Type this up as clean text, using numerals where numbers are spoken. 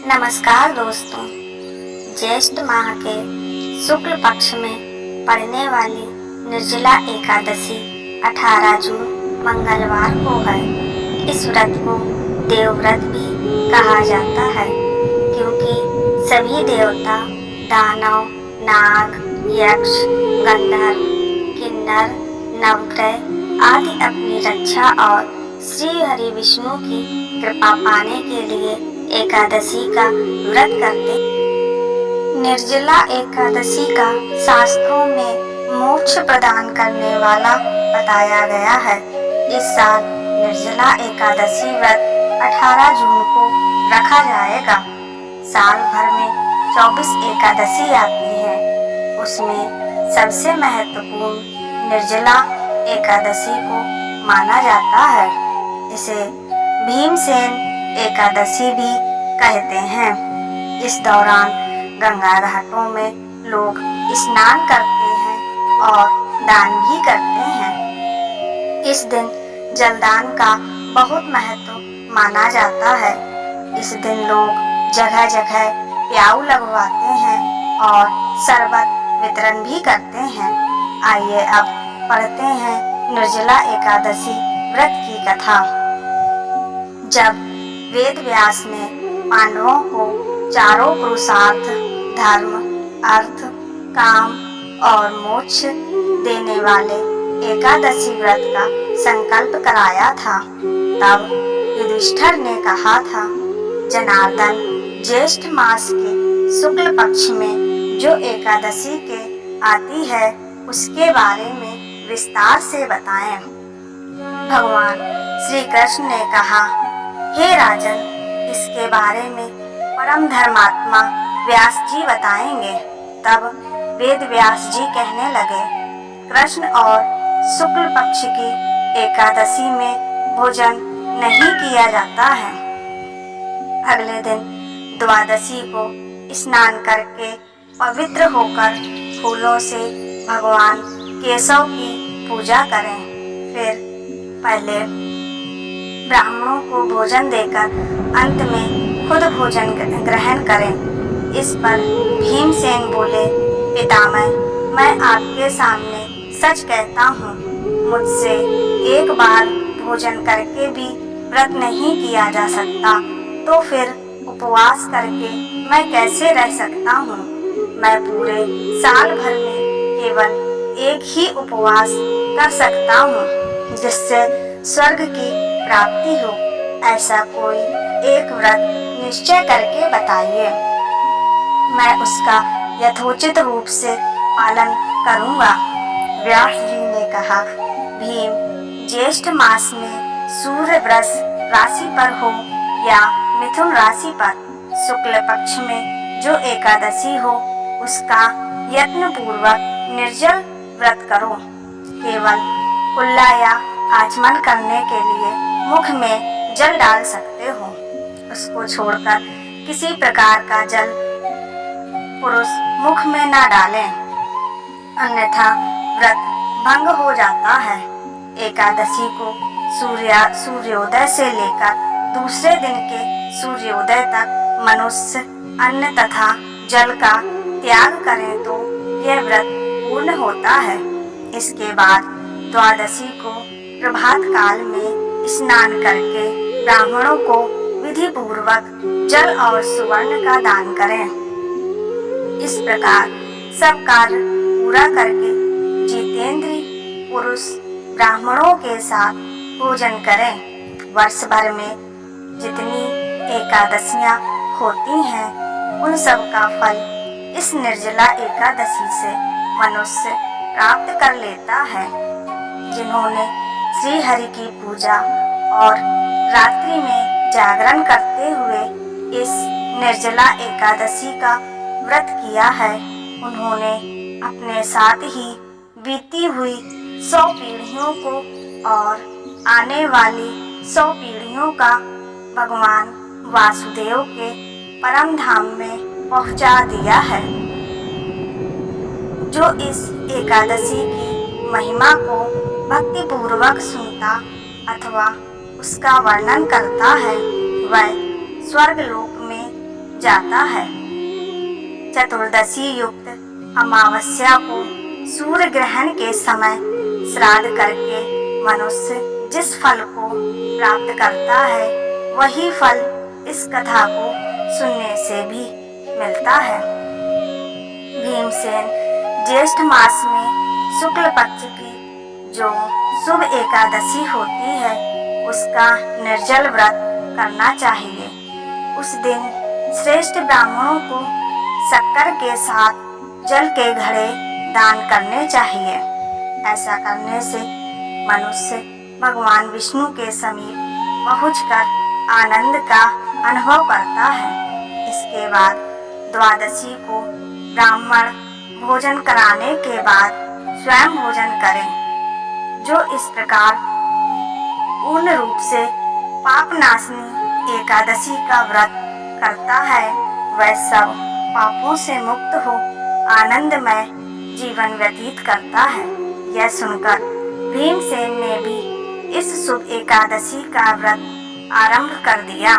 नमस्कार दोस्तों। ज्येष्ठ माह के शुक्ल पक्ष में पड़ने वाली निर्जला एकादशी 18 जून मंगलवार को है। इस व्रत को देवव्रत भी कहा जाता है क्योंकि सभी देवता, दानव, नाग, यक्ष, गंधर्व, किन्नर, नवग्रह आदि अपनी रक्षा और श्री हरि विष्णु की कृपा पाने के लिए एकादशी का व्रत करते। निर्जला एकादशी का शास्त्रों में मोक्ष प्रदान करने वाला बताया गया है। इस साल निर्जला एकादशी व्रत 18 जून को रखा जाएगा। साल भर में 24 एकादशी आती है, उसमें सबसे महत्वपूर्ण निर्जला एकादशी को माना जाता है। इसे भीमसेन एकादशी भी कहते हैं। इस दौरान गंगा घाटों में लोग स्नान करते हैं और दान भी करते हैं। इस दिन जलदान का बहुत महत्व माना जाता है। इस दिन लोग जगह जगह प्याऊ लगवाते हैं और शरबत वितरण भी करते हैं। आइए अब पढ़ते हैं निर्जला एकादशी व्रत की कथा। जब वेद व्यास ने पांडवों को चारों पुरुषार्थ धर्म, अर्थ, काम और मोक्ष देने वाले एकादशी व्रत का संकल्प कराया था, तब युधिष्ठिर ने कहा था, जनार्दन, ज्येष्ठ मास के शुक्ल पक्ष में जो एकादशी के आती है उसके बारे में विस्तार से बताएं। भगवान श्री कृष्ण ने कहा, हे राजन, इसके बारे में परम धर्मात्मा व्यास जी बताएंगे। तब वेद व्यास जी कहने लगे, कृष्ण और शुक्ल पक्ष की एकादशी में भोजन नहीं किया जाता है। अगले दिन द्वादशी को स्नान करके पवित्र होकर फूलों से भगवान केशव की पूजा करें। फिर पहले ब्राह्मणों को भोजन देकर अंत में खुद भोजन ग्रहण करें। इस पर भीमसेन बोले, पितामह, मैं आपके सामने सच कहता हूँ, मुझसे एक बार भोजन करके भी व्रत नहीं किया जा सकता, तो फिर उपवास करके मैं कैसे रह सकता हूँ। मैं पूरे साल भर में केवल एक ही उपवास कर सकता हूँ जिससे स्वर्ग की प्राप्ति हो। ऐसा कोई एक व्रत निश्चय करके बताइए, मैं उसका यथोचित रूप से पालन करूंगा। व्यास जी ने कहा, भीम, ज्येष्ठ मास में सूर्य वृष राशि पर हो या मिथुन राशि पर शुक्ल पक्ष में जो एकादशी हो उसका यत्न पूर्वक निर्जल व्रत करो। केवल कुल्ला या आचमन करने के लिए मुख में जल डाल सकते हो। उसको छोड़कर किसी प्रकार का जल पुरुष मुख में न डालें, अन्यथा व्रत भंग हो जाता है। एकादशी को सूर्योदय से लेकर दूसरे दिन के सूर्योदय तक मनुष्य अन्न तथा जल का त्याग करें तो यह व्रत पूर्ण होता है। इसके बाद द्वादशी को प्रभात काल में स्नान करके ब्राह्मणों को विधि पूर्वक जल और सुवर्ण का दान करें। इस प्रकार सब कार्य पूरा करके जितेंद्रिय पुरुष ब्राह्मणों के साथ भोजन करें। वर्ष भर में जितनी एकादशियां होती हैं उन सब का फल इस निर्जला एकादशी से मनुष्य प्राप्त कर लेता है। जिन्होंने श्री हरि की पूजा और रात्रि में जागरण करते हुए इस निर्जला एकादशी का व्रत किया है, उन्होंने अपने साथ ही बीती हुई 100 पीढ़ियों को और आने वाली 100 पीढ़ियों का भगवान वासुदेव के परम धाम में पहुंचा दिया है। जो इस एकादशी की महिमा को भक्ति पूर्वक सुनता अथवा उसका वर्णन करता है, वह स्वर्ग लोक में जाता है। चतुर्दशी युक्त अमावस्या को सूर्य ग्रहण के समय श्राद्ध करके मनुष्य जिस फल को प्राप्त करता है वही फल इस कथा को सुनने से भी मिलता है। भीमसेन ज्येष्ठ मास में शुक्ल पक्ष की जो शुभ एकादशी होती है उसका निर्जल व्रत करना चाहिए। उस दिन श्रेष्ठ ब्राह्मणों को शक्कर के साथ जल के घड़े दान करने चाहिए। ऐसा करने से मनुष्य भगवान विष्णु के समीप पहुंचकर आनंद का अनुभव करता है। इसके बाद द्वादशी को ब्राह्मण भोजन कराने के बाद स्वयं भोजन करें। जो इस प्रकार पूर्ण रूप से पापनाशनी एकादशी का व्रत करता है वह सब पापों से मुक्त हो आनंदमय जीवन व्यतीत करता है। यह सुनकर भीमसेन ने भी इस शुभ एकादशी का व्रत आरंभ कर दिया।